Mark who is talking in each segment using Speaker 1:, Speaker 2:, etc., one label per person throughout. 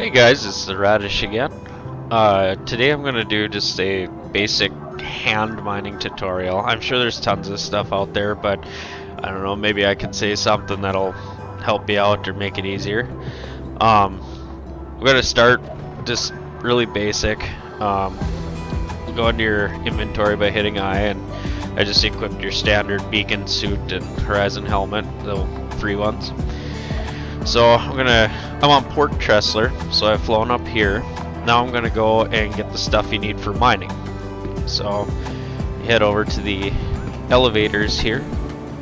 Speaker 1: Hey guys, it's the Radish again. Today I'm going to do just a basic hand mining tutorial. I'm sure there's tons of stuff out there, but I don't know, maybe I can say something that'll help you out or make it easier. We're going to start just really basic. Go into your inventory by hitting I, and I just equipped your standard beacon suit and horizon helmet, the free ones. So I'm on Port Tressler, so I've flown up here. Now I'm gonna go and get the stuff you need for mining. So you head over to the elevators here.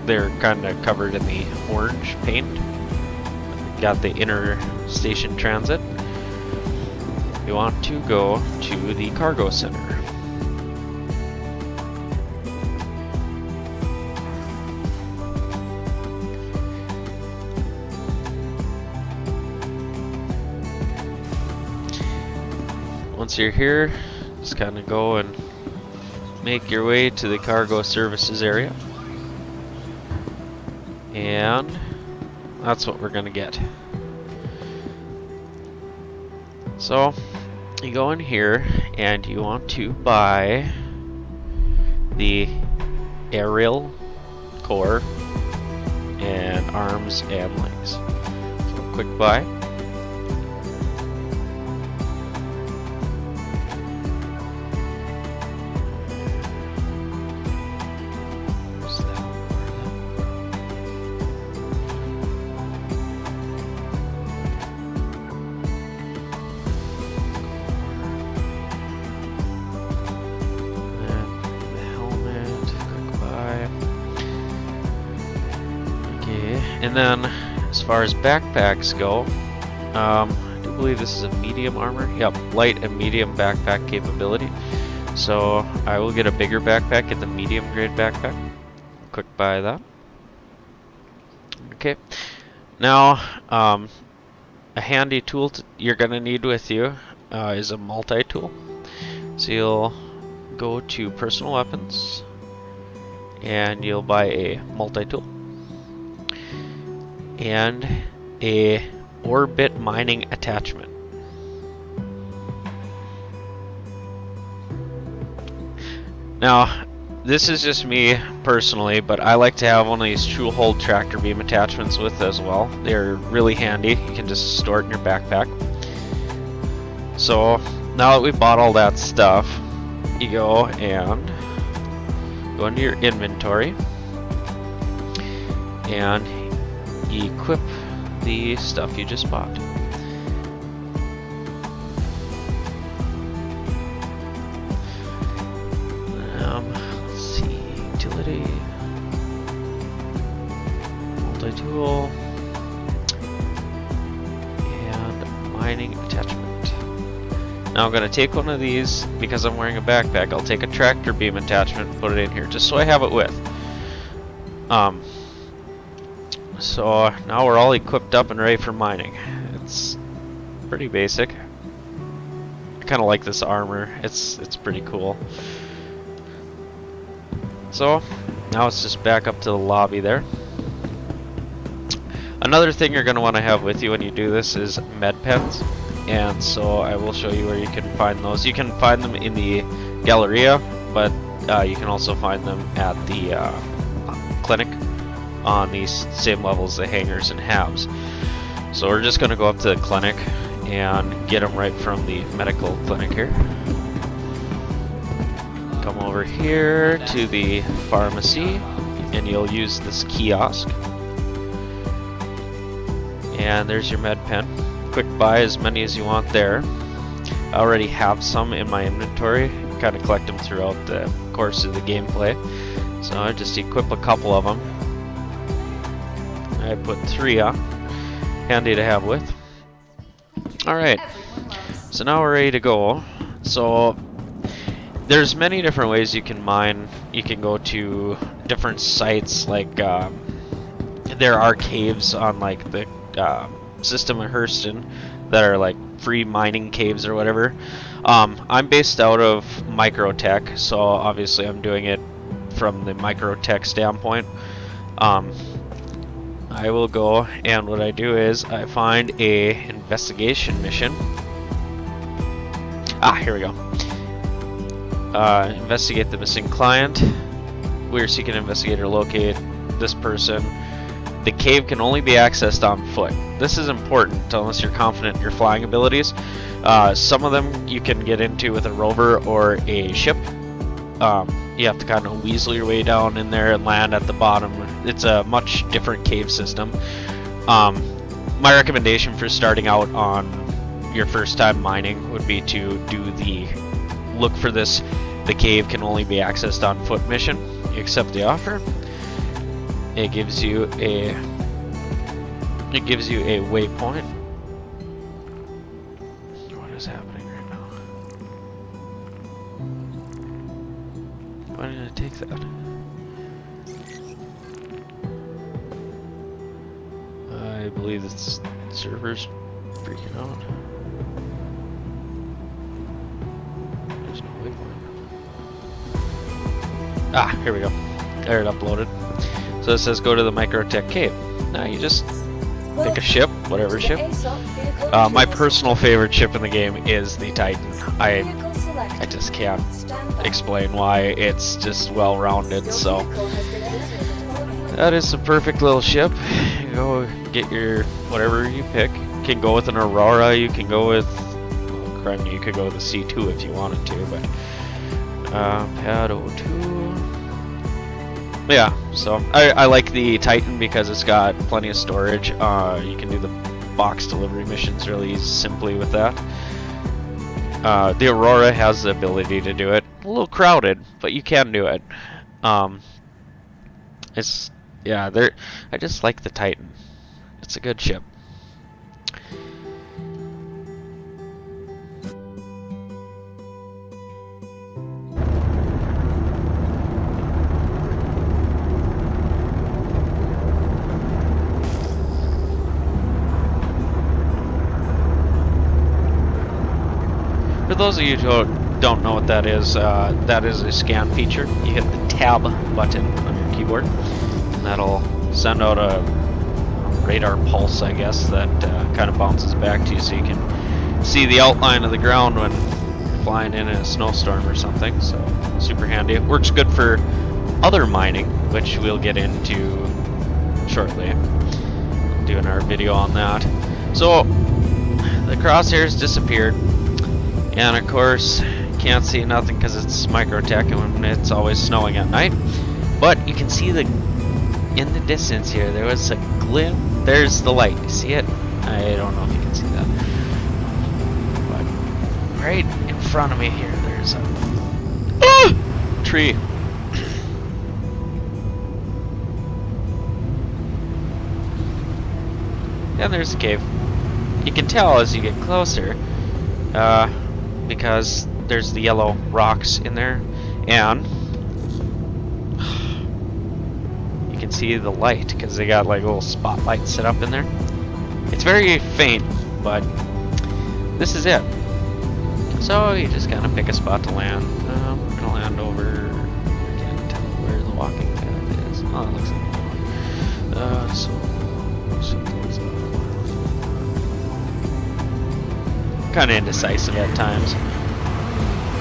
Speaker 1: They're kind of covered in the orange paint. Got the inner station transit. You want to go to the cargo center. Once you're here, just kind of go and make your way to the cargo services area. And that's what we're going to get. So, you go in here and you want to buy the aerial core and arms and legs. So, quick buy. And then, as far as backpacks go, I do believe this is a medium armor. Yep, light and medium backpack capability. So I will get a bigger backpack, get the medium grade backpack. Quick buy that. Okay. Now, a handy tool you're gonna need with you is a multi-tool. So you'll go to personal weapons, and you'll buy a multi-tool. And a orbit mining attachment. Now, this is just me personally, but I like to have one of these true hold tractor beam attachments with as well. They're really handy. You can just store it in your backpack. So now that we bought all that stuff, you go and go into your inventory and equip the stuff you just bought. Let's see, utility, multi-tool, and mining attachment. Now I'm going to take one of these, because I'm wearing a backpack, I'll take a tractor beam attachment and put it in here, just so I have it with. So now we're all equipped up and ready for mining. It's pretty basic. I kind of like this armor. It's pretty cool. So now it's just back up to the lobby there. Another thing you're going to want to have with you when you do this is med pens, and so I will show you where you can find those. You can find them in the Galleria, but you can also find them at the clinic on these same levels, the hangars and halves. So we're just going to go up to the clinic and get them right from the medical clinic here. Come over here to the pharmacy, and you'll use this kiosk. And there's your med pen. Quick buy as many as you want there. I already have some in my inventory. Kind of collect them throughout the course of the gameplay. So I just equip a couple of them. I put 3 on. Handy to have with. Alright, so now we're ready to go. So there's many different ways you can mine. You can go to different sites, like there are caves on like the system of Hurston that are like free mining caves or whatever. I'm based out of Microtech, so obviously I'm doing it from the Microtech standpoint. I will go, and what I do is I find a investigation mission. Ah, here we go. Investigate the missing client. We are seeking to investigate or locate this person. The cave can only be accessed on foot. This is important unless you're confident in your flying abilities. Some of them you can get into with a rover or a ship. You have to kind of weasel your way down in there and land at the bottom. It's a much different cave system. My recommendation for starting out on your first time mining would be to do the look for this. The cave can only be accessed on foot mission. You accept the offer. It gives you a waypoint. What is happening right now? Why did I take that? I believe this server's freaking out. There's no waypoint. Ah, here we go. There, it uploaded. So it says go to the Microtech cave. Now you just pick a ship, whatever ship. My personal favorite ship in the game is the Titan. I just can't explain why. It's just well-rounded. So that is the perfect little ship. You go get your whatever you pick. You can go with an Aurora. You can go with, well, crap, you could go with a C2 if you wanted to, but Pad 02. Yeah, so I like the Titan because it's got plenty of storage. You can do the box delivery missions really simply with that. The Aurora has the ability to do it. A little crowded, but you can do it. I just like the Titan. It's a good ship. For those of you who don't know what that is a scan feature. You hit the tab button on your keyboard, and that'll send out a radar pulse, I guess, that kind of bounces back to you so you can see the outline of the ground when you're flying in a snowstorm or something. So, super handy. It works good for other mining, which we'll get into shortly. Doing our video on that. So, the crosshairs disappeared. And of course, can't see nothing because it's Microtech and it's always snowing at night. But you can see in the distance here, there was a glint. There's the light. You see it? I don't know if you can see that. But right in front of me here, there's a tree. And there's the cave. You can tell as you get closer, because there's the yellow rocks in there, and you can see the light because they got like little spotlights set up in there. It's very faint, but this is it. So you just kind of pick a spot to land. We're gonna land over. I can't tell where the walking path is. Oh, it looks like so kind of indecisive at times.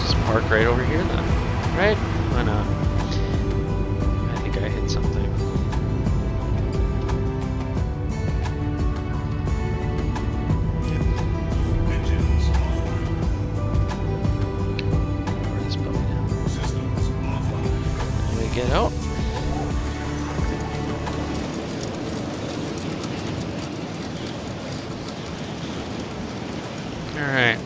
Speaker 1: Just park right over here then, right? Why not? I think I hit something. Where this boat now? And we get out. Alright.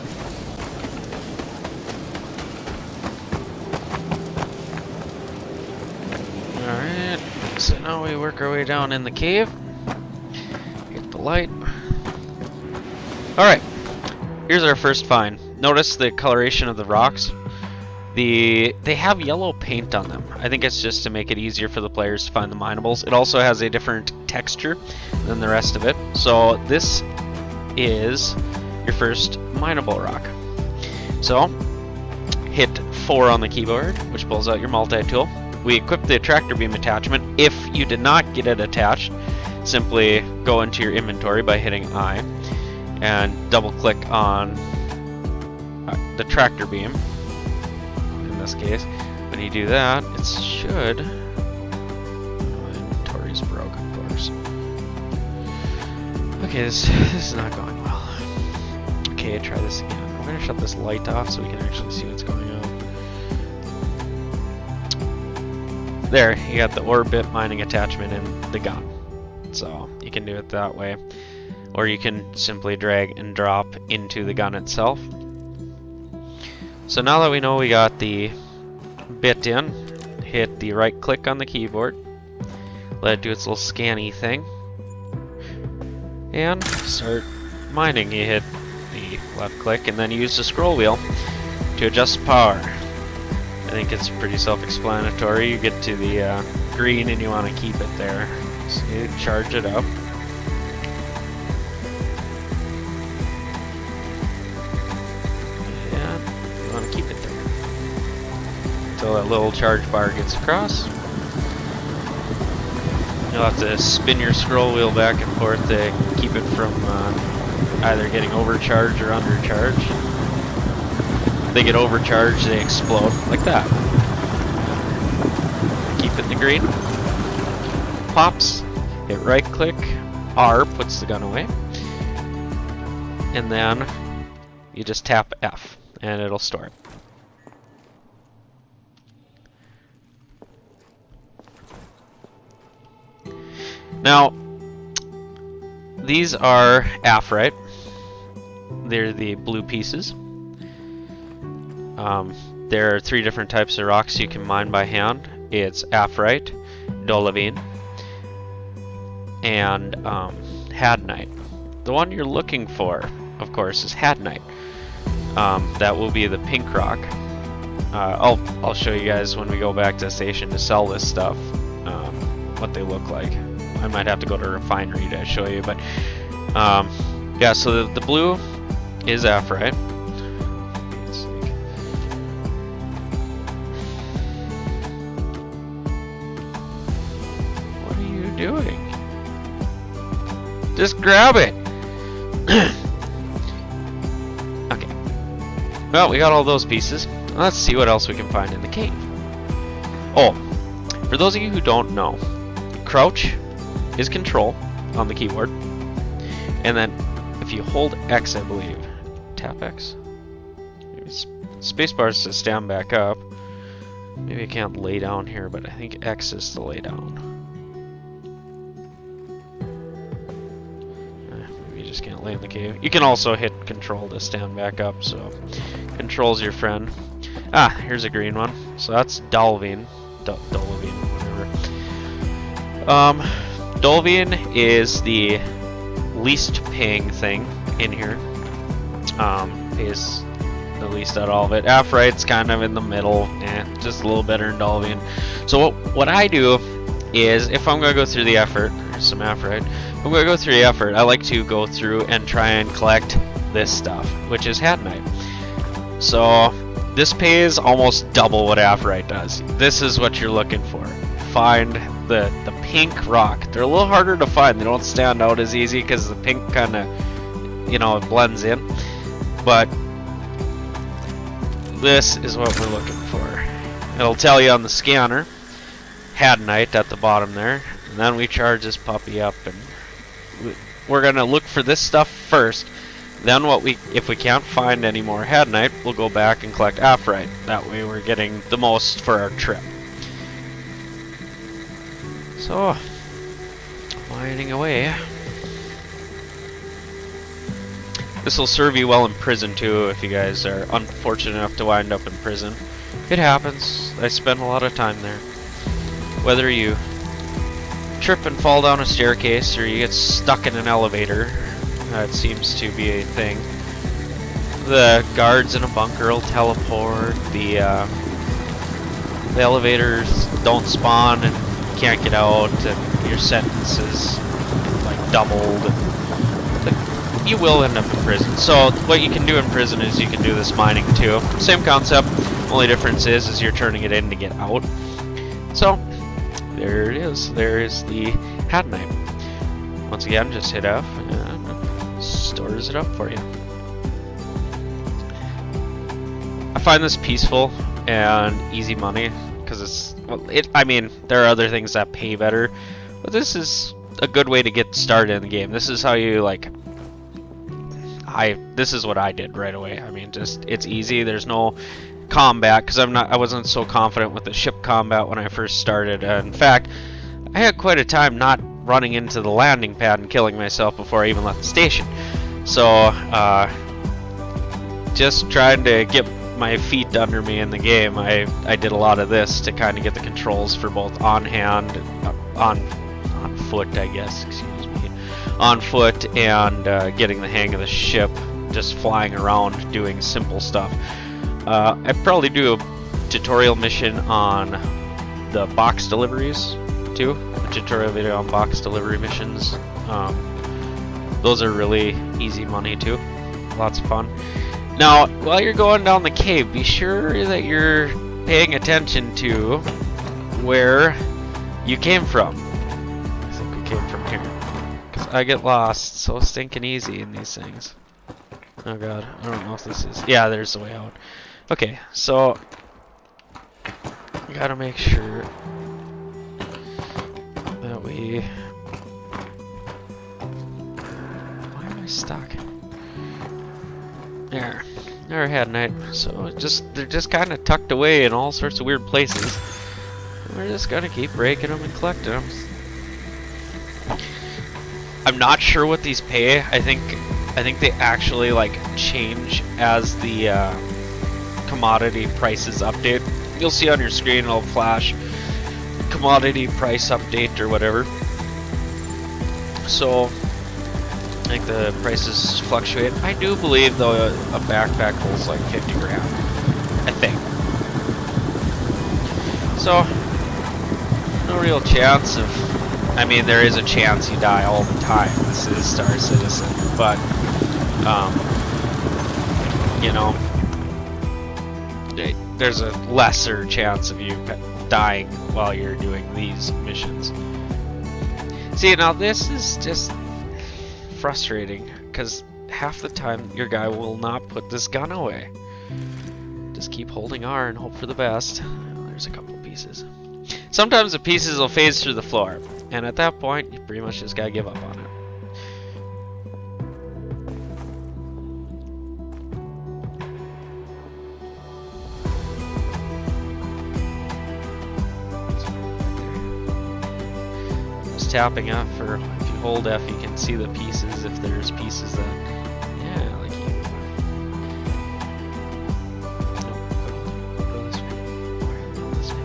Speaker 1: Alright, so now we work our way down in the cave. Get the light. Alright, here's our first find. Notice the coloration of the rocks. They have yellow paint on them. I think it's just to make it easier for the players to find the minables. It also has a different texture than the rest of it. So this is your first mineable rock. So hit 4 on the keyboard, which pulls out your multi-tool. We equip the tractor beam attachment. If you did not get it attached, simply go into your inventory by hitting I and double click on the tractor beam. In this case, when you do that, it should. Oh, inventory's broke, of course. Okay, this is not going well. Okay, try this again. I'm gonna shut this light off so we can actually see what's going on. There, you got the orbit mining attachment in the gun. So you can do it that way. Or you can simply drag and drop into the gun itself. So now that we know we got the bit in, hit the right click on the keyboard, let it do its little scanny thing, and start mining. You hit the left click and then use the scroll wheel to adjust power. I think it's pretty self-explanatory. You get to the green and you want to keep it there. So you charge it up. And you want to keep it there until that little charge bar gets across. You'll have to spin your scroll wheel back and forth to keep it from either getting overcharged or undercharged. If they get overcharged, they explode like that. Keep it in the green. Pops. Hit right click. R puts the gun away. And then you just tap F and it'll store it. Now, these are aphrite. They're the blue pieces. There are 3 different types of rocks you can mine by hand. It's aphrite, dolomite, and hadnite. The one you're looking for, of course, is hadnite. That will be the pink rock. I'll show you guys when we go back to the station to sell this stuff what they look like. I might have to go to a refinery to show you, but yeah. So the blue is aphrite. What are you doing? Just grab it. Okay. Well, we got all those pieces. Let's see what else we can find in the cave. Oh, for those of you who don't know, crouch is control on the keyboard, and then if you hold X, I believe, tap X. Maybe spacebar is to stand back up. Maybe I can't lay down here, but I think X is to lay down. Maybe you just can't lay in the cave. You can also hit control to stand back up, so control's your friend. Ah, here's a green one. So that's Dolvine. Dolvine, whatever. Dolvine is the least paying thing in here. Pays the least out of all of it. Aphrite's kind of in the middle, just a little better than Dolvine. So what I do is, if I'm going to go through the effort, there's some aphrite. If I'm going to go through the effort, I like to go through and try and collect this stuff, which is hadnite. So this pays almost double what aphrite does. This is what you're looking for. Find the pink rock. They're a little harder to find. They don't stand out as easy because the pink kind of, it blends in. But this is what we're looking for. It'll tell you on the scanner, hadnite at the bottom there, and then we charge this puppy up, and we're gonna look for this stuff first. Then if we can't find any more hadnite, we'll go back and collect aphrite. That way we're getting the most for our trip. So, mining away. This will serve you well in prison too, if you guys are unfortunate enough to wind up in prison. It happens. I spent a lot of time there. Whether you trip and fall down a staircase or you get stuck in an elevator, that seems to be a thing. The guards in a bunker will teleport. The elevators don't spawn and you can't get out, and your sentence is like doubled. You will end up in prison. So what you can do in prison is you can do this mining too. Same concept. Only difference is you're turning it in to get out. So there it is. There is the hadnite. Once again, just hit F and stores it up for you. I find this peaceful and easy money because it's, well, I mean, there are other things that pay better, but this is a good way to get started in the game. This is how you, like, this is what I did right away. I mean, just, it's easy. There's no combat because I wasn't so confident with the ship combat when I first started. In fact, I had quite a time not running into the landing pad and killing myself before I even left the station. So, just trying to get my feet under me in the game, I did a lot of this to kind of get the controls for both on hand, on foot, I guess, excuse me, on foot, and getting the hang of the ship, just flying around doing simple stuff. I'd probably do a tutorial mission on the box deliveries too, a tutorial video on box delivery missions. Those are really easy money too, lots of fun. Now, while you're going down the cave, be sure that you're paying attention to where you came from. I think we came from here. Because I get lost so stinking easy in these things. Oh god, I don't know if this is... Yeah, there's the way out. Okay, so... we gotta make sure that we... Why am I stuck? There. Never had night, so they're just kind of tucked away in all sorts of weird places. We're just gonna keep breaking them and collecting them. I'm not sure what these pay. I think they actually like change as the commodity prices update. You'll see on your screen it'll flash commodity price update or whatever. So I think the prices fluctuate. I do believe though a backpack holds like 50 grand. I think. So no real chance of, I mean, there is a chance you die all the time. This is Star Citizen, but you know, there's a lesser chance of you dying while you're doing these missions. See, now this is just frustrating because half the time your guy will not put this gun away. Just keep holding R and hope for the best. Oh, there's a couple pieces. Sometimes the pieces will phase through the floor, and at that point you pretty much just gotta give up on it. Just tapping up for, if you hold F you can see the pieces if there's pieces that, yeah, like you. Nope, go this way. Why are you going this way?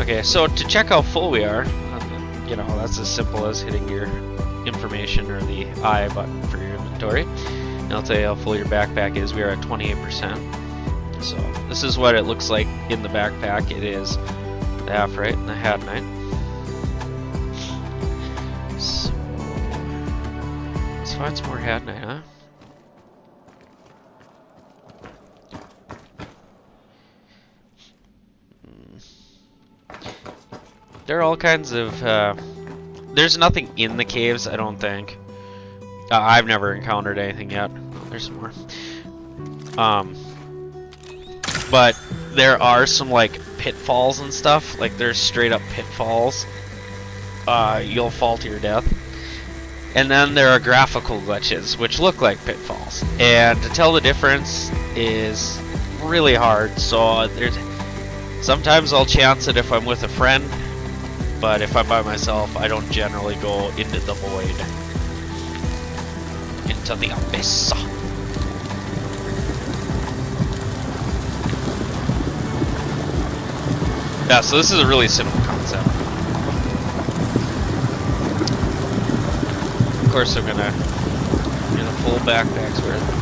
Speaker 1: Okay, so to check how full we are, you know, that's as simple as hitting your information or the I button for your inventory. And I'll tell you how full your backpack is. We are at 28%. So this is what it looks like in the backpack. It is the half right and the hat night. So let's find some more hat night, huh? There are all kinds of there's nothing in the caves, I don't think. I've never encountered anything yet. Oh, there's some more. But there are some like pitfalls and stuff. Like there's straight up pitfalls. You'll fall to your death. And then there are graphical glitches which look like pitfalls. And to tell the difference is really hard. So there's sometimes I'll chance it if I'm with a friend. But if I'm by myself, I don't generally go into the void. Into the abyss. Yeah, so this is a really simple concept. Of course I'm gonna get a full backpack's worth.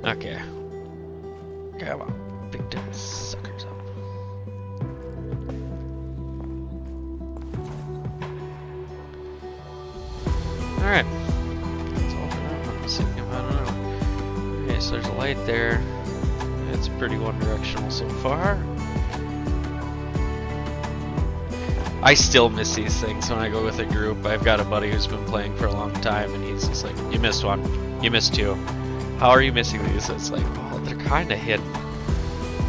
Speaker 1: Okay. Come on. Pick them suckers up. Alright. That's all for that one. Let's see, I don't know. Okay, so there's a light there. It's pretty one directional so far. I still miss these things when I go with a group. I've got a buddy who's been playing for a long time, and he's just like, you missed one, you missed two. How are you missing these? It's like, well, they're kind of hidden.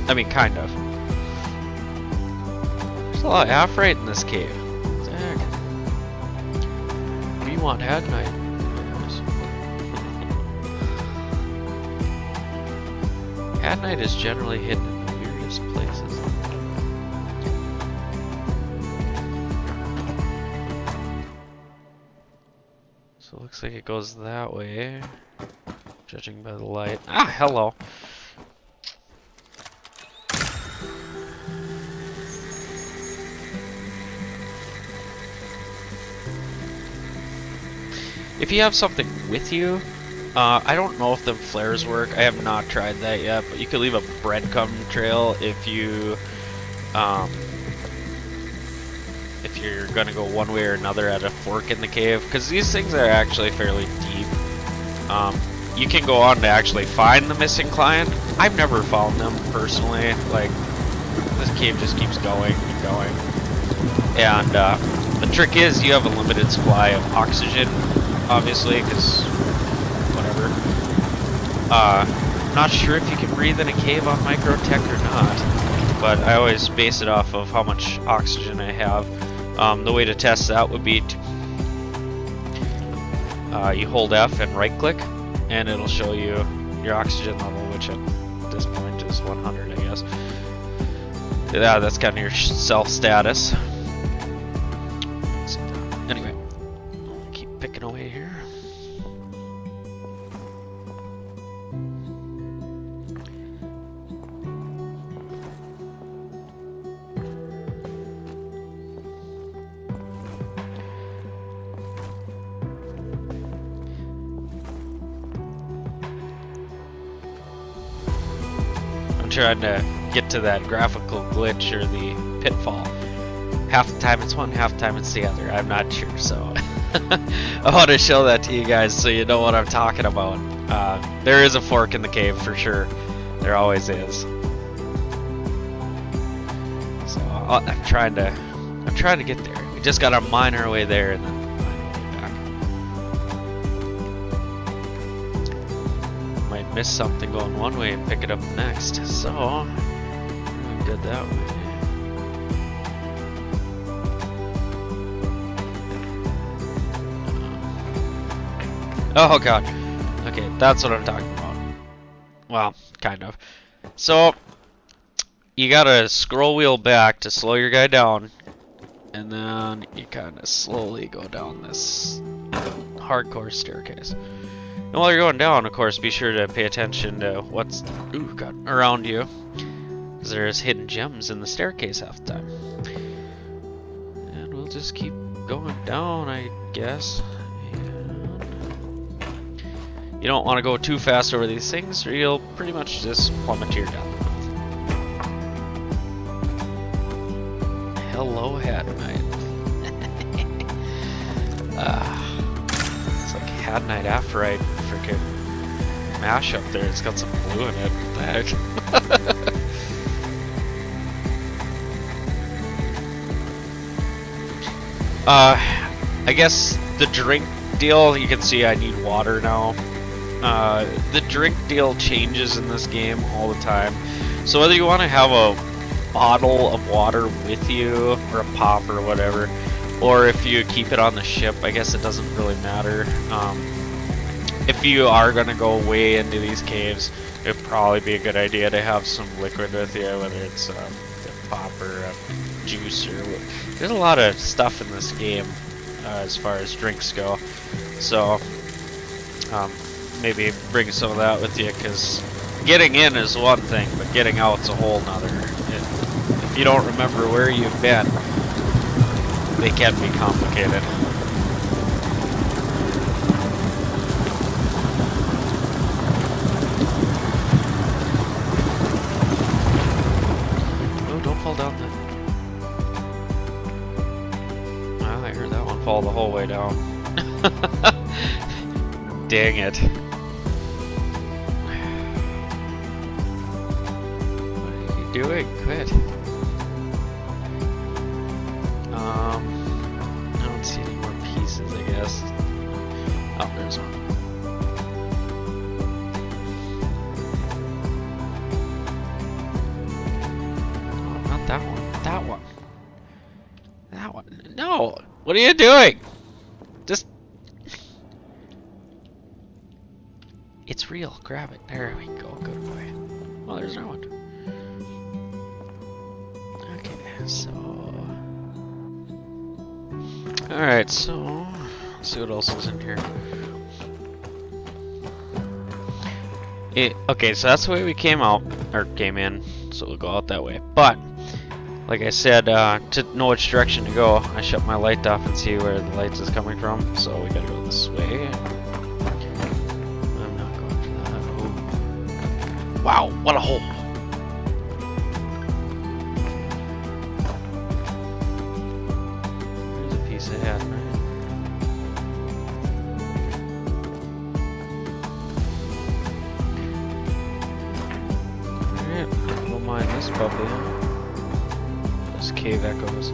Speaker 1: I mean, kind of. There's a lot of half-right in this cave. Dang. What do you want, Head Knight? Head Knight is generally hidden in the weirdest places. So it looks like it goes that way, judging by the light. Ah, hello. If you have something with you, I don't know if the flares work. I have not tried that yet, but you could leave a breadcrumb trail if you're gonna go one way or another at a fork in the cave, because these things are actually fairly deep. You can go on to actually find the missing client. I've never found them personally. Like, this cave just keeps going and going. And the trick is you have a limited supply of oxygen, obviously, because whatever. Not sure if you can breathe in a cave on microtech or not, but I always base it off of how much oxygen I have. The way to test that would be you hold F and right click, and it'll show you your oxygen level, which at this point is 100, I guess. Yeah, that's kind of your self status. So, anyway, keep picking away here. Trying to get to that graphical glitch or the pitfall. Half the time it's one, half the time it's the other. I'm not sure, so I want to show that to you guys so you know what I'm talking about. There is a fork in the cave for sure. There always is. So I'm trying to get there. We just gotta mine our way there and then miss something going one way and pick it up the next. So really good that way. Oh god. Okay, that's what I'm talking about. Well, kind of. So you gotta scroll wheel back to slow your guy down, and then you kind of slowly go down this hardcore staircase. And while you're going down, of course, be sure to pay attention to what's around you, because there's hidden gems in the staircase half the time. And we'll just keep going down, I guess. And you don't want to go too fast over these things, or you'll pretty much just plummet to your death. Hello, Hat Knight. It's like Hat Knight Aphorite freaking mash up there. It's got some blue in it. What the heck? I guess the drink deal, you can see I need water now. The drink deal changes in this game all the time. So whether you want to have a bottle of water with you, or a pop or whatever, or if you keep it on the ship, I guess it doesn't really matter. If you are going to go way into these caves, it'd probably be a good idea to have some liquid with you, whether it's a pop or a juice or... There's a lot of stuff in this game as far as drinks go, so maybe bring some of that with you, because getting in is one thing, but getting out's a whole nother. If you don't remember where you've been, they can be complicated. down. Dang it. What are you doing? Quit. I don't see any more pieces, I guess. Oh, there's one. Oh, not that one. That one. That one. No! What are you doing? Just... It's real. Grab it. There we go. Good boy. Oh, there's no one. Okay, so... Alright, so... Let's see what else is in here. Okay, so that's the way we came out, or came in, so we'll go out that way. But, like I said, to know which direction to go, I shut my light off and see where the lights is coming from, so we gotta go this way. I'm not going for that. Oh. Wow, what a hole! There's a piece of head, right? Don't mind this puppy, huh? This cave echoes.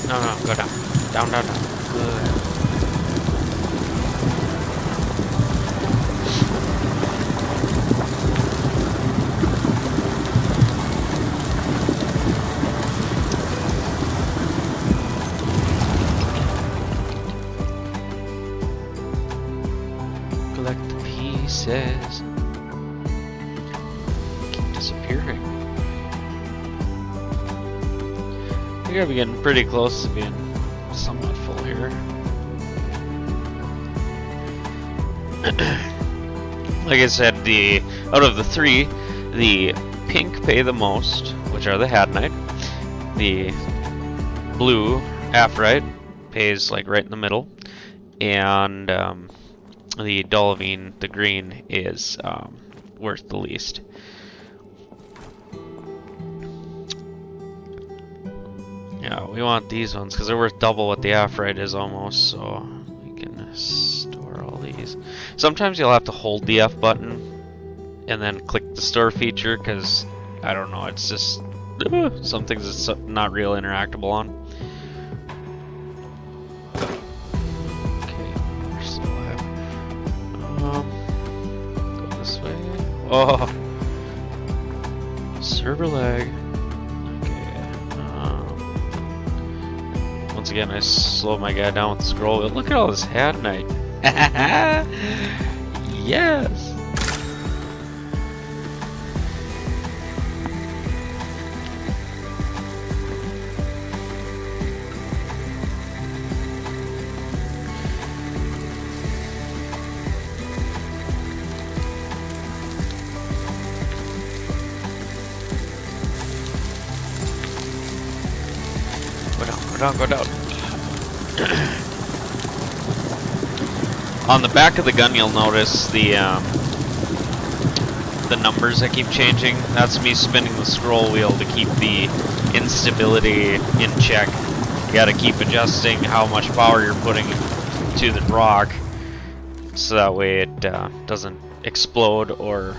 Speaker 1: No, go down. Down. Good. Collect the pieces. Keep disappearing. I think I'll be getting pretty close to being somewhat full here. Like I said, out of the three, the pink pay the most, which are the Hadnite. The blue Aphrite pays like right in the middle, and the Dolivine, the green, is worth the least. Yeah, we want these ones because they're worth double what the Aphrite is almost, so we can store all these. Sometimes you'll have to hold the F button and then click the store feature because, I don't know, it's just some things it's not real interactable on. Okay, we're still alive. Go this way. Oh! Server lag. Once again, I slow my guy down with the scroll. Look at all this Hadnite. Yes. Go down. On the back of the gun, you'll notice the numbers that keep changing. That's me spinning the scroll wheel to keep the instability in check. You gotta keep adjusting how much power you're putting to the rock, so that way it doesn't explode or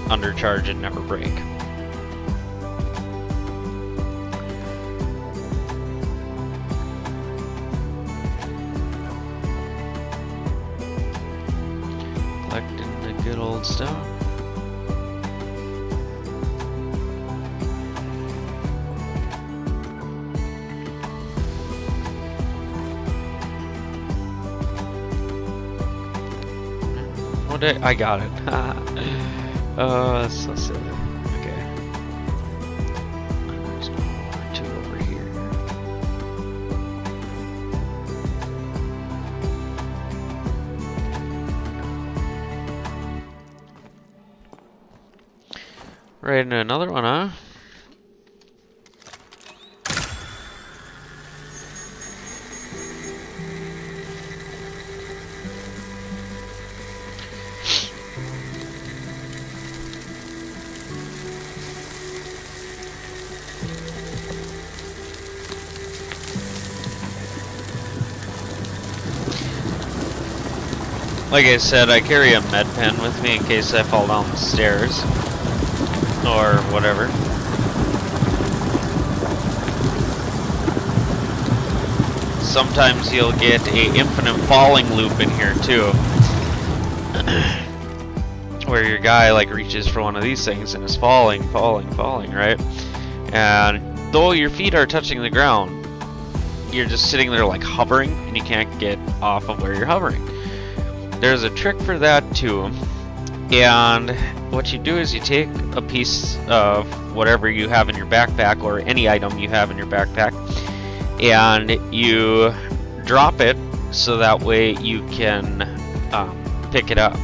Speaker 1: undercharge and never break. Collecting the good old stuff. What did I got it? Oh, that's so silly. Okay. There's two over here. Right into another one, huh? Like I said, I carry a med pen with me in case I fall down the stairs. Or whatever. Sometimes you'll get a infinite falling loop in here too. Where your guy like reaches for one of these things and is falling, right? And though your feet are touching the ground, you're just sitting there like hovering and you can't get off of where you're hovering. There's a trick for that too. And what you do is you take a piece of whatever you have in your backpack or any item you have in your backpack and you drop it so that way you can pick it up.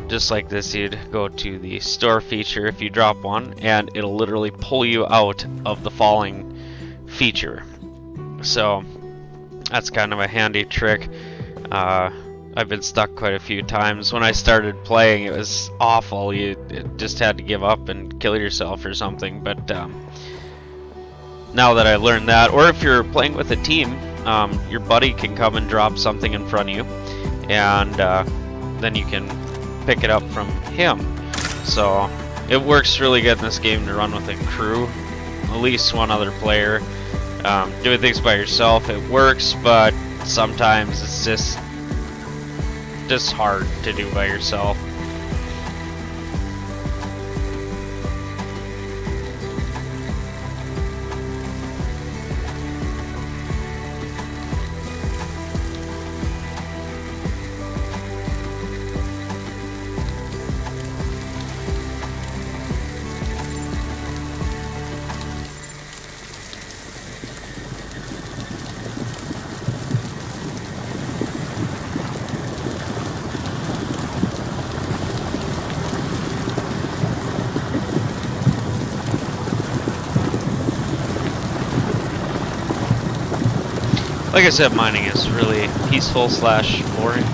Speaker 1: Just like this, you'd go to the store feature if you drop one and it'll literally pull you out of the falling feature. So that's kind of a handy trick. I've been stuck quite a few times. When I started playing, it was awful. You just had to give up and kill yourself or something. But now that I learned that, or if you're playing with a team, your buddy can come and drop something in front of you, and then you can pick it up from him. So it works really good in this game to run with a crew, at least one other player. Doing things by yourself, it works, but sometimes it's just hard to do by yourself. Like I said, mining is really peaceful / boring.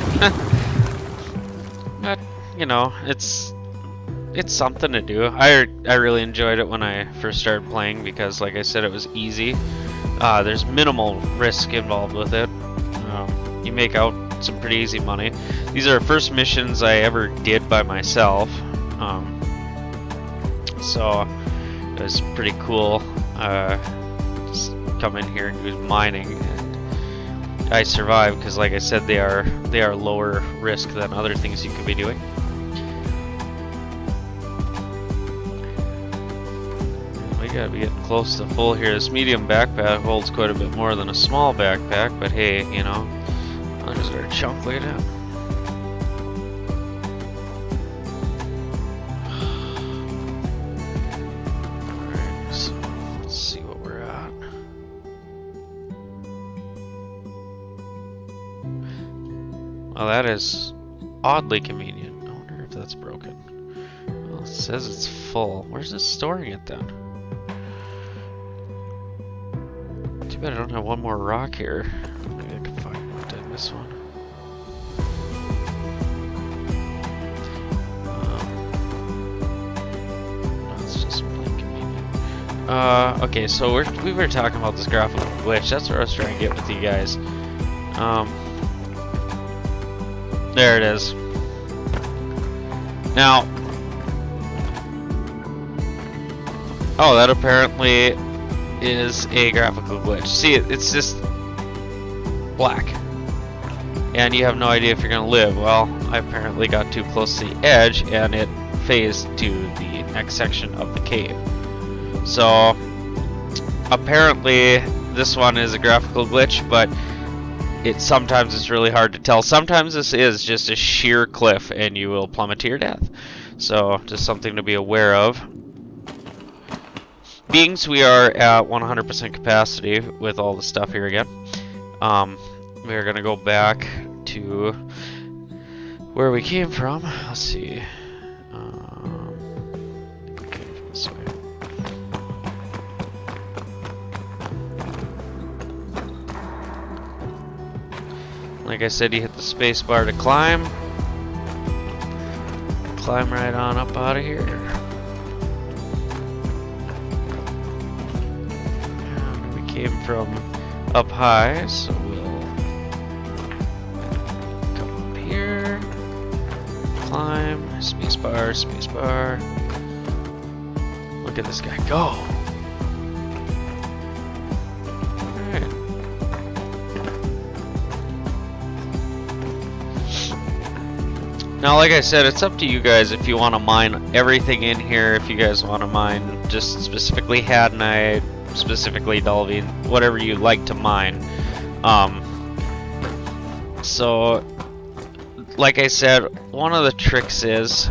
Speaker 1: But, you know, it's something to do. I really enjoyed it when I first started playing because, like I said, it was easy. There's minimal risk involved with it. You make out some pretty easy money. These are first missions I ever did by myself. So it was pretty cool. Just come in here and do mining. I survived because, like I said, they are lower risk than other things you could be doing. We gotta be getting close to full here. This medium backpack holds quite a bit more than a small backpack, but hey, you know, I'll just got a chunk like that. Alright, so let's see what we're at. Well, that is oddly convenient. I wonder if that's broken. Well, it says it's full. Where's it storing it then? Too bad I don't have one more rock here. Maybe I can find one. Did I miss one? No, it's just plain convenient. Okay, so we were talking about this graphical glitch. That's what I was trying to get with you guys. There it is. Now, oh, that apparently is a graphical glitch. See, it's just black. And you have no idea if you're going to live. Well, I apparently got too close to the edge and it phased to the next section of the cave. So, apparently this one is a graphical glitch, but sometimes it's really hard to tell. Sometimes this is just a sheer cliff and you will plummet to your death. So, just something to be aware of. Beings, we are at 100% capacity with all the stuff here again. We're going to go back to where we came from. Let's see. Like I said, you hit the space bar to climb. Climb right on up out of here. And we came from up high, so we'll come up here. Climb, space bar, space bar. Look at this guy go. Alright. Now, like I said, it's up to you guys if you want to mine everything in here, if you guys want to mine just specifically Hadnite, specifically Delvine, whatever you like to mine. So, like I said, one of the tricks is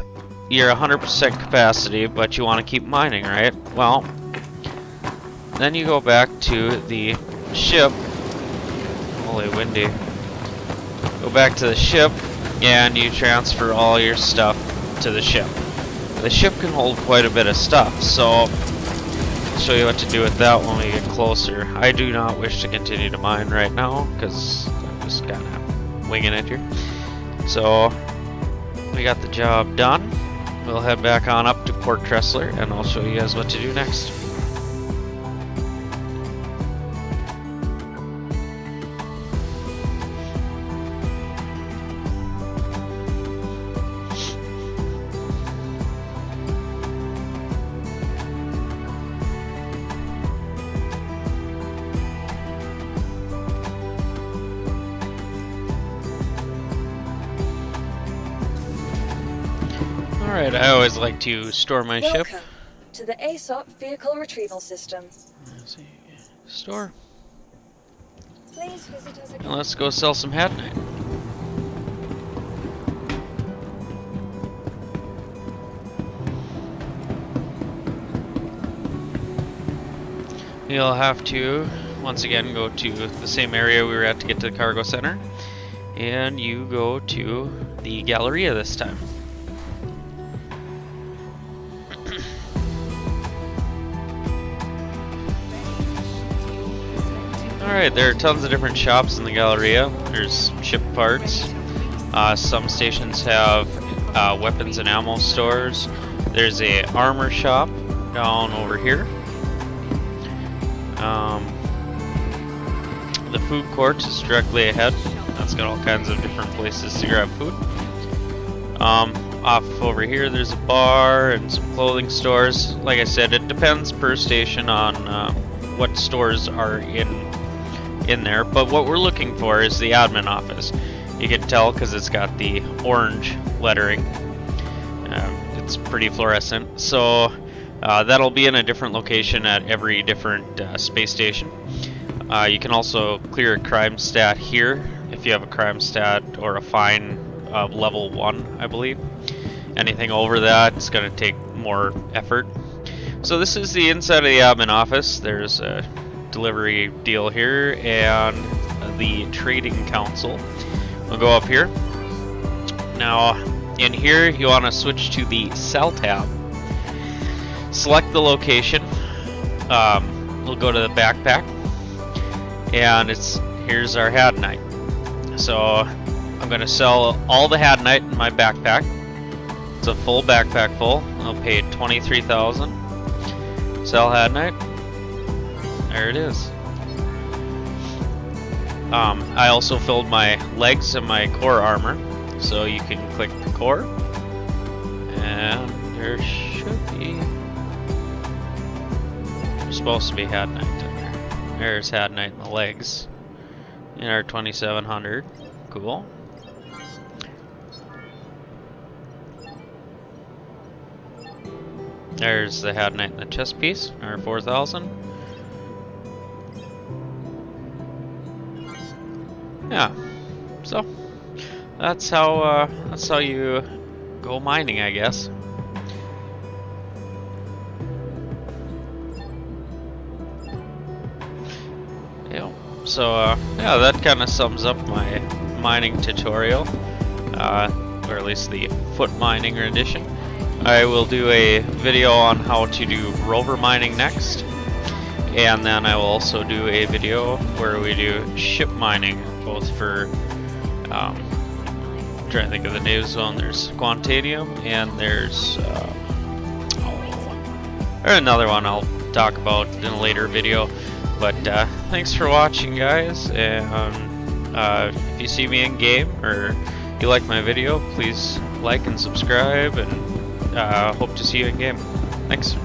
Speaker 1: you're 100% capacity, but you want to keep mining, right? Well, then you go back to the ship. Holy windy. Go back to the ship, and you transfer all your stuff to the ship. The ship can hold quite a bit of stuff, so I'll show you what to do with that when we get closer. I do not wish to continue to mine right now, because I'm just kind of winging it here. So, we got the job done. We'll head back on up to Port Tressler, and I'll show you guys what to do next. Alright, I always like to store my ship.
Speaker 2: Welcome to the ASOP Vehicle Retrieval System.
Speaker 1: Let's see. Store.
Speaker 2: Please visit us again.
Speaker 1: And let's go sell some Hadnite. You'll have to, once again, go to the same area we were at to get to the cargo center. And you go to the Galleria this time. Alright, there are tons of different shops in the Galleria. There's ship parts. Some stations have weapons and ammo stores. There's a armor shop down over here. The food court is directly ahead. That's got all kinds of different places to grab food. Off over here there's a bar and some clothing stores. Like I said, it depends per station on what stores are in there, but what we're looking for is the admin office. You can tell because it's got the orange lettering. It's pretty fluorescent, so that'll be in a different location at every different space station. You can also clear a crime stat here if you have a crime stat or a fine of level 1, I believe. Anything over that is going to take more effort. So this is the inside of the admin office. There's a delivery deal here and the trading council. We'll go up here. Now in here you want to switch to the cell tab. Select the location. We'll go to the backpack, and here's our Hadnite. So I'm going to sell all the Hadnite in my backpack. It's a full backpack full. I'll pay 23,000. Sell Hadnite. There it is. I also filled my legs and my core armor, so you can click the core, and there should be. There's supposed to be Hadnite in there. There's Hadnite in the legs. In our 2700. Cool. There's the Hadnite in the chest piece, our 4,000. Yeah, so that's how you go mining, I guess. Yeah. So yeah, that kind of sums up my mining tutorial, or at least the foot mining edition. I will do a video on how to do rover mining next, and then I will also do a video where we do ship mining, both for Trying to think of the names one. There's Quantanium and there's or another one I'll talk about in a later video. But thanks for watching, guys, and if you see me in game or you like my video, please like and subscribe, and hope to see you in game. Thanks.